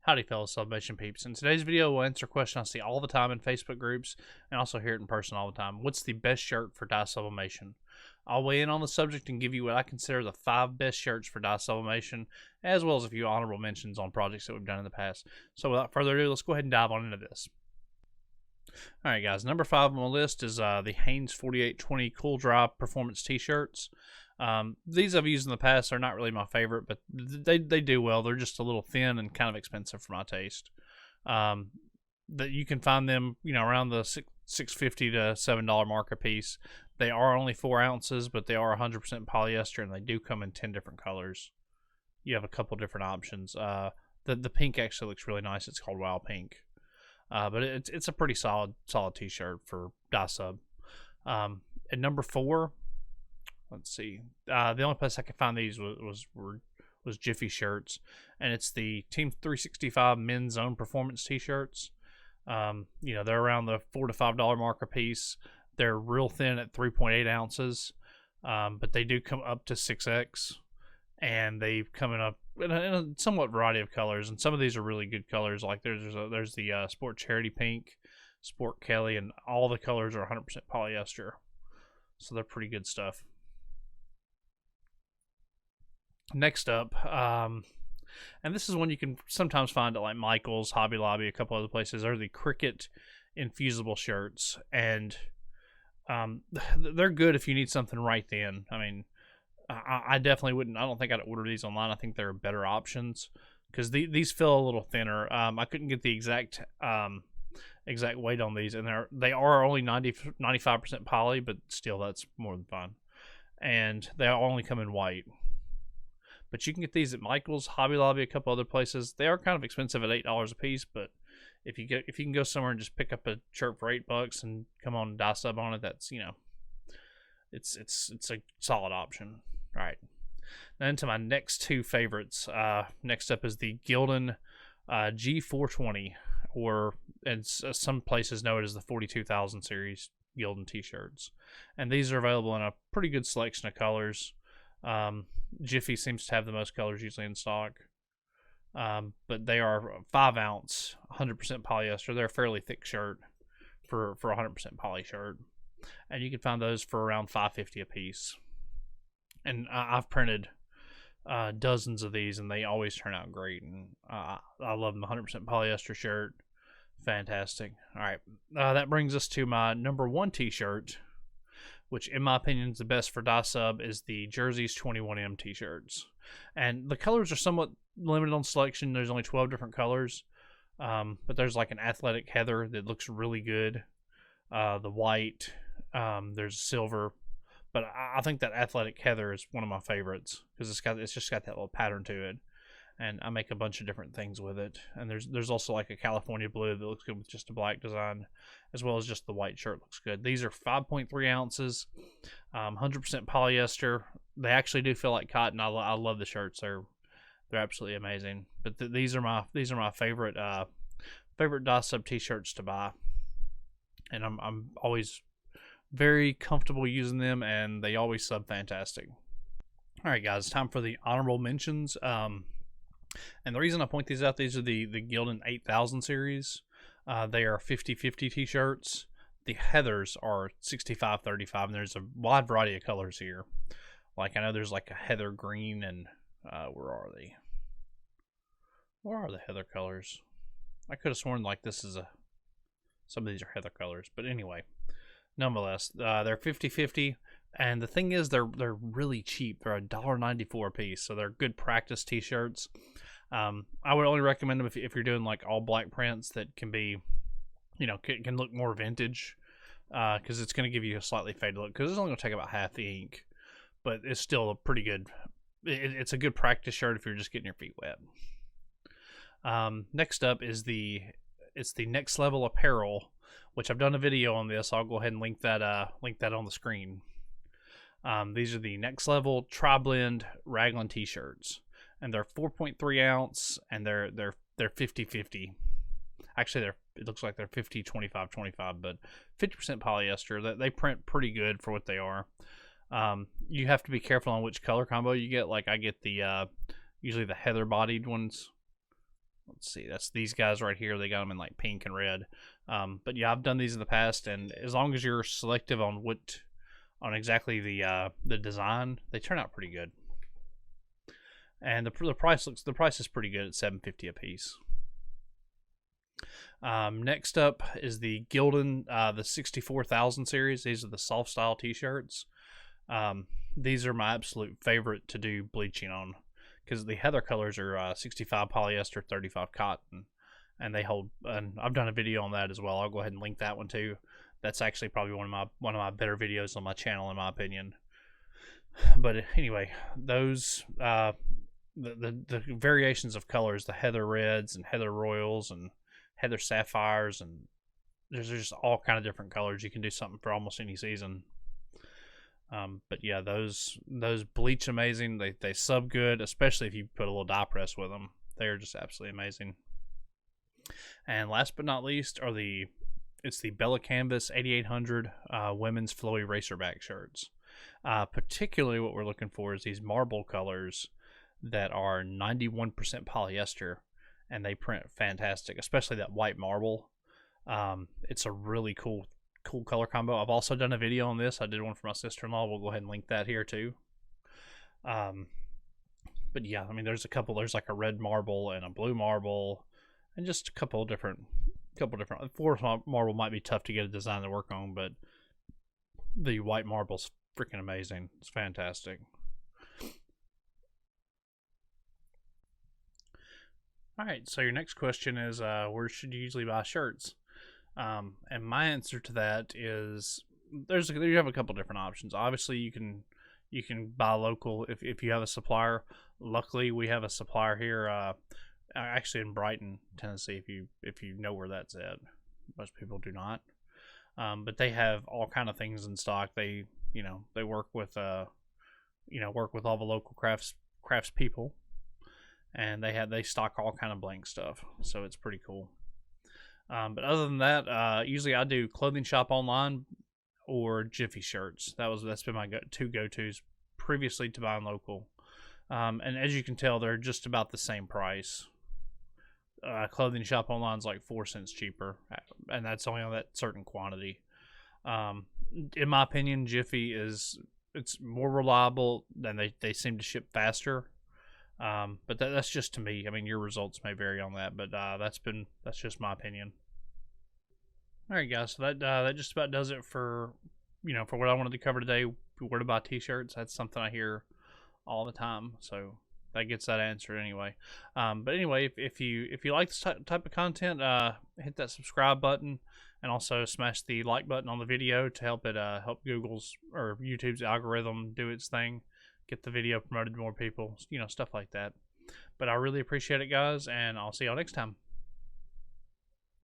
Howdy fellow Sublimation peeps. In today's video we'll answer a question I see all the time in Facebook groups and also hear it in person all the time. What's the best shirt for dye sublimation? I'll weigh in on the subject and give you what I consider the 5 best shirts for dye sublimation, as well as a few honorable mentions on projects that we've done in the past. So without further ado, let's go ahead and dive on into this. Alright guys, number 5 on my list is the Hanes 4820 Cool Dri Performance T-shirts. These I've used in the past. Are not really my favorite, but they do well. They're just a little thin and kind of expensive for my taste. That you can find them, around the $6.50 to $7 mark a piece. They are only 4 ounces, but they are 100% polyester, and they do come in 10 different colors. You have a couple different options. The pink actually looks really nice. It's called Wild Pink, but it's a pretty solid T-shirt for dye sub. At number 4. Let's see. The only place I could find these was Jiffy shirts, and it's the Team 365 Men's Zone Performance T-shirts. They're around the $4 to $5 mark a piece. They're real thin at 3.8 ounces, but they do come up to 6X, and they come in a somewhat variety of colors. And some of these are really good colors. Like there's the Sport Charity Pink, Sport Kelly, and all the colors are 100% polyester, so they're pretty good stuff. Next up, and this is one you can sometimes find at like Michael's, Hobby Lobby, a couple other places, are the Cricut Infusible shirts, and they're good if you need something right then. I mean, I definitely wouldn't. I don't think I'd order these online. I think they're better options because these feel a little thinner. I couldn't get the exact weight on these, and they are only 95% poly, but still that's more than fine. And they only come in white. But you can get these at Michael's, Hobby Lobby, a couple other places. They are kind of expensive at $8 a piece, but if you can go somewhere and just pick up a shirt for $8 and come on and dye sub on it, that's it's a solid option. All right. Now into my next 2 favorites. Next up is the Gildan G420, or in some places know it as the 42,000 series Gildan t-shirts, and these are available in a pretty good selection of colors. Jiffy seems to have the most colors usually in stock, but they are 5 ounce, 100% polyester. They're a fairly thick shirt for a 100% poly shirt, and you can find those for around $5.50 a piece. And I've printed dozens of these, and they always turn out great. And I love them. 100% polyester shirt, fantastic. All right, that brings us to my number 1 t-shirt, which in my opinion is the best for dye sub, is the Jerzees 21M t-shirts. And the colors are somewhat limited on selection. There's only 12 different colors, but there's like an athletic heather that looks really good. The white, there's silver, but I think that athletic heather is one of my favorites because it's just got that little pattern to it. And I make a bunch of different things with it. And there's also like a California blue that looks good with just a black design, as well as just the white shirt looks good. These are 5.3 ounces, 100% polyester. They actually do feel like cotton. I love the shirts. They're absolutely amazing. But these are my favorite dye sub t-shirts to buy, and I'm always very comfortable using them, and they always sub fantastic. All right, guys, time for the honorable mentions. And the reason I point these out, these are the Gildan 8000 series. They are 50/50 t-shirts. The heathers are 65/35, and there's a wide variety of colors here. Like I know there's like a heather green, and where are they? Where are the heather colors? I could have sworn like some of these are heather colors, but anyway, nonetheless, they're 50/50. And the thing is, they're really cheap. They're $1.94 a piece, so they're good practice t-shirts. I would only recommend them if you're doing like all black prints that can be, can look more vintage, because it's going to give you a slightly faded look. Because it's only going to take about half the ink, but it's still a pretty good. It's a good practice shirt if you're just getting your feet wet. Next up is the Next Level Apparel, which I've done a video on this. I'll go ahead and link that on the screen. These are the Next Level Tri-Blend Raglan t-shirts, and they're 4.3 ounce, and they're 50/50. Actually, it looks like they're 50/25/25, but 50% polyester. They print pretty good for what they are. You have to be careful on which color combo you get. Like I get the usually the heather bodied ones, let's see, that's these guys right here. They got them in like pink and red. But yeah, I've done these in the past, and as long as you're selective on exactly the design, they turn out pretty good. And the price is pretty good at $7.50 a piece. Next up is the Gildan the 64,000 series. These are the Softstyle t-shirts. These are my absolute favorite to do bleaching on, because the heather colors are 65 polyester, 35 cotton, and they hold. And I've done a video on that as well. I'll go ahead and link that one too. That's actually probably one of my better videos on my channel, in my opinion. But anyway, those the variations of colors, the heather reds and heather royals and heather sapphires, and there's just all kind of different colors. You can do something for almost any season. But yeah, those bleach amazing. They sub good, especially if you put a little dye press with them. They're just absolutely amazing. And last but not least are it's the Bella Canvas 8800 women's flowy Racerback shirts. Particularly what we're looking for is these marble colors that are 91% polyester, and they print fantastic, especially that white marble. It's a really cool color combo. I've also done a video on this. I did one for my sister-in-law. We'll go ahead and link that here too. But yeah, I mean, there's like a red marble and a blue marble, and just a couple different. Forest marble might be tough to get a design to work on, but the white marble's freaking amazing. It's fantastic. All right, so your next question is, where should you usually buy shirts? And my answer to that is you have a couple different options. Obviously, you can buy local if you have a supplier. Luckily, we have a supplier here, actually in Brighton, Tennessee. If you know where that's at, most people do not. But they have all kind of things in stock. They work with all the local crafts people, and they stock all kind of blank stuff. So it's pretty cool. But other than that, usually I do clothing shop online or Jiffy shirts. That's been my two go-tos previously to buying local. And as you can tell, they're just about the same price. Clothing shop online is like 4 cents cheaper, and that's only on that certain quantity. In my opinion, Jiffy it's more reliable, and they seem to ship faster. But that's just to me. I mean, your results may vary on that, but that's just my opinion. All right, guys. So that just about does it for what I wanted to cover today. Where to buy t-shirts? That's something I hear all the time. So that gets that answered anyway. But anyway, if you like this type of content, hit that subscribe button, and also smash the like button on the video to help Google's or YouTube's algorithm do its thing. Get the video promoted to more people, stuff like that. But I really appreciate it, guys, and I'll see y'all next time.